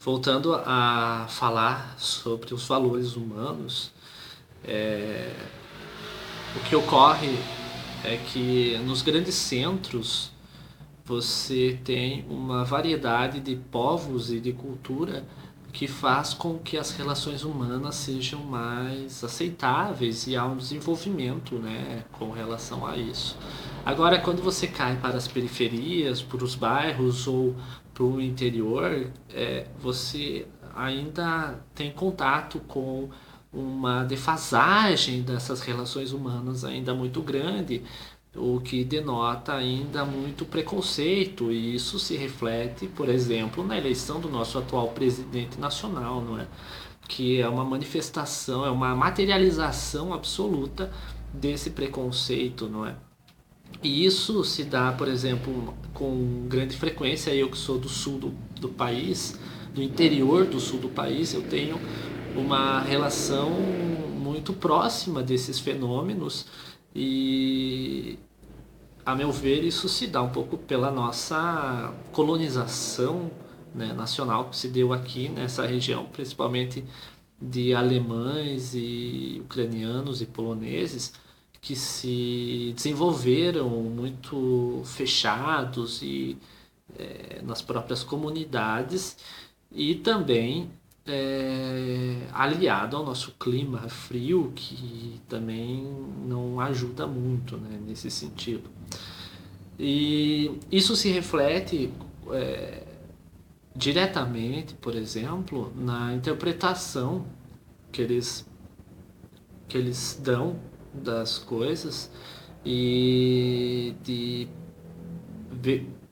voltando a falar sobre os valores humanos, o que ocorre é que nos grandes centros você tem uma variedade de povos e de cultura que faz com que as relações humanas sejam mais aceitáveis e há um desenvolvimento, né, com relação a isso. Agora, quando você cai para as periferias, para os bairros ou para o interior, você ainda tem contato com uma defasagem dessas relações humanas ainda muito grande, o que denota ainda muito preconceito, e isso se reflete, por exemplo, na eleição do nosso atual presidente nacional, não é? Que é uma manifestação, é uma materialização absoluta desse preconceito, não é? E isso se dá, por exemplo, com grande frequência. Eu que sou do sul do país, do interior do sul do país, eu tenho uma relação muito próxima desses fenômenos e, a meu ver, isso se dá um pouco pela nossa colonização, né, nacional que se deu aqui nessa região, principalmente de alemães e ucranianos e poloneses que se desenvolveram muito fechados e nas próprias comunidades, e também aliado ao nosso clima frio, que também não ajuda muito, né, nesse sentido. E isso se reflete diretamente, por exemplo, na interpretação que eles dão das coisas e de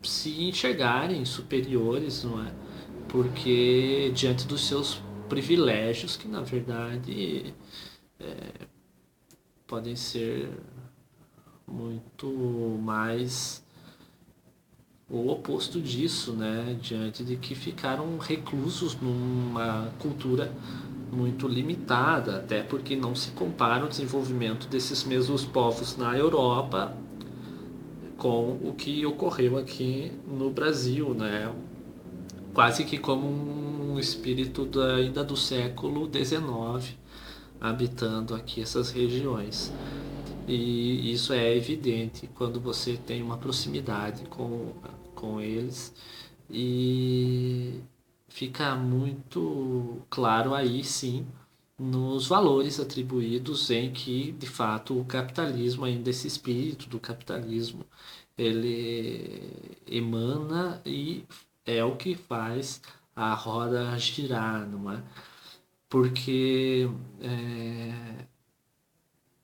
se enxergarem superiores, não é? Porque diante dos seus privilégios, que na verdade podem ser muito mais o oposto disso, né? Diante de que ficaram reclusos numa cultura muito limitada, até porque não se compara o desenvolvimento desses mesmos povos na Europa com o que ocorreu aqui no Brasil, né? Quase que como um espírito ainda do século XIX habitando aqui essas regiões. E isso é evidente quando você tem uma proximidade com eles, e fica muito claro aí sim nos valores atribuídos, em que de fato o capitalismo, ainda esse espírito do capitalismo, ele emana e é o que faz a roda girar, não é? Porque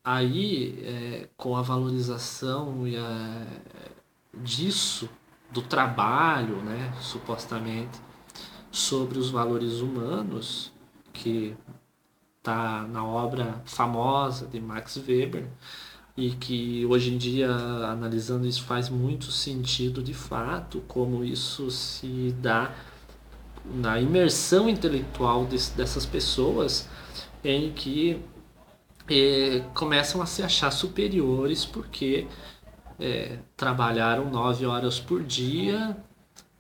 aí, com a valorização disso, do trabalho, né, supostamente, sobre os valores humanos, que está na obra famosa de Max Weber, e que hoje em dia, analisando isso, faz muito sentido de fato, como isso se dá na imersão intelectual dessas pessoas, em que começam a se achar superiores porque trabalharam 9 horas por dia,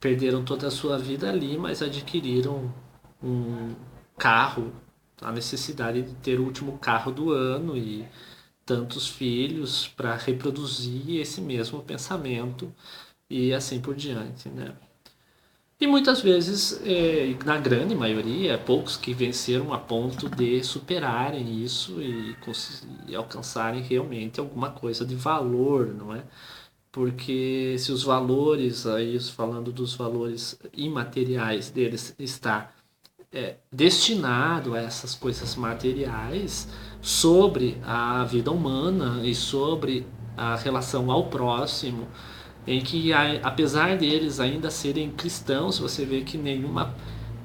perderam toda a sua vida ali, mas adquiriram um carro, a necessidade de ter o último carro do ano e tantos filhos para reproduzir esse mesmo pensamento e assim por diante, né? E muitas vezes, na grande maioria, poucos que venceram a ponto de superarem isso e alcançarem realmente alguma coisa de valor, não é? Porque se os valores, aí falando dos valores imateriais deles, está destinado a essas coisas materiais, sobre a vida humana e sobre a relação ao próximo, em que, apesar deles ainda serem cristãos, você vê que nenhuma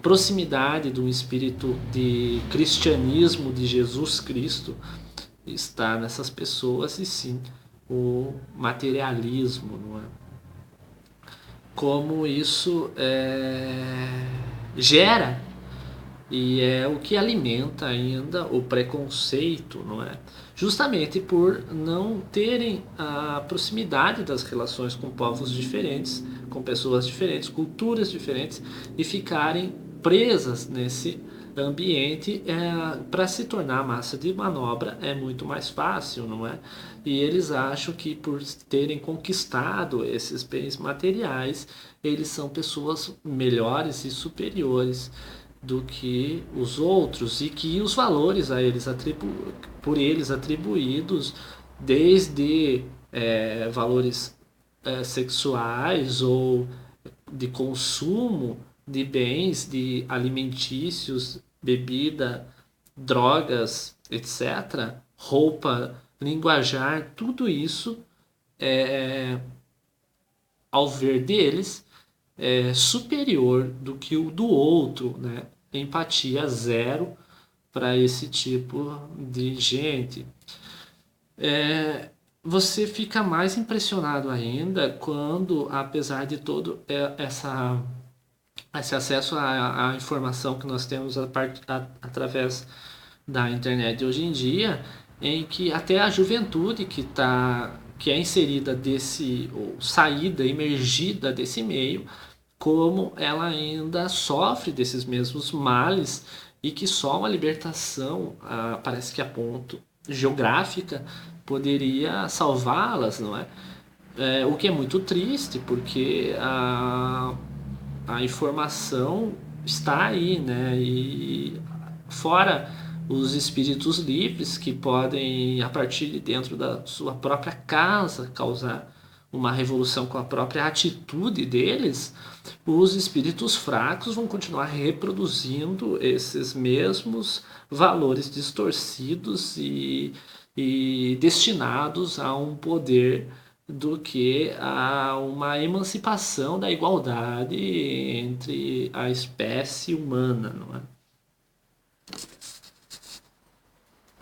proximidade de um espírito de cristianismo de Jesus Cristo está nessas pessoas, e sim o materialismo, não é? Como isso gera e é o que alimenta ainda o preconceito, não é? Justamente por não terem a proximidade das relações com povos diferentes, com pessoas diferentes, culturas diferentes, e ficarem presas nesse ambiente. Para se tornar massa de manobra é muito mais fácil, não é? E eles acham que por terem conquistado esses bens materiais, eles são pessoas melhores e superiores do que os outros, e que os valores a eles por eles atribuídos, desde valores sexuais ou de consumo de bens, de alimentícios, bebida, drogas, etc., roupa, linguajar, tudo isso, ao ver deles, é superior do que o do outro, né? Empatia zero para esse tipo de gente. Você fica mais impressionado ainda quando, apesar de todo esse acesso à informação que nós temos através da internet hoje em dia, em que até a juventude que é inserida desse, ou saída, emergida desse meio, como ela ainda sofre desses mesmos males, e que só uma libertação, parece que a ponto geográfica, poderia salvá-las, não é? O que é muito triste, porque a informação está aí, né? E fora os espíritos livres que podem, a partir de dentro da sua própria casa, causar uma revolução com a própria atitude deles, os espíritos fracos vão continuar reproduzindo esses mesmos valores distorcidos e destinados a um poder, do que a uma emancipação da igualdade entre a espécie humana, não é?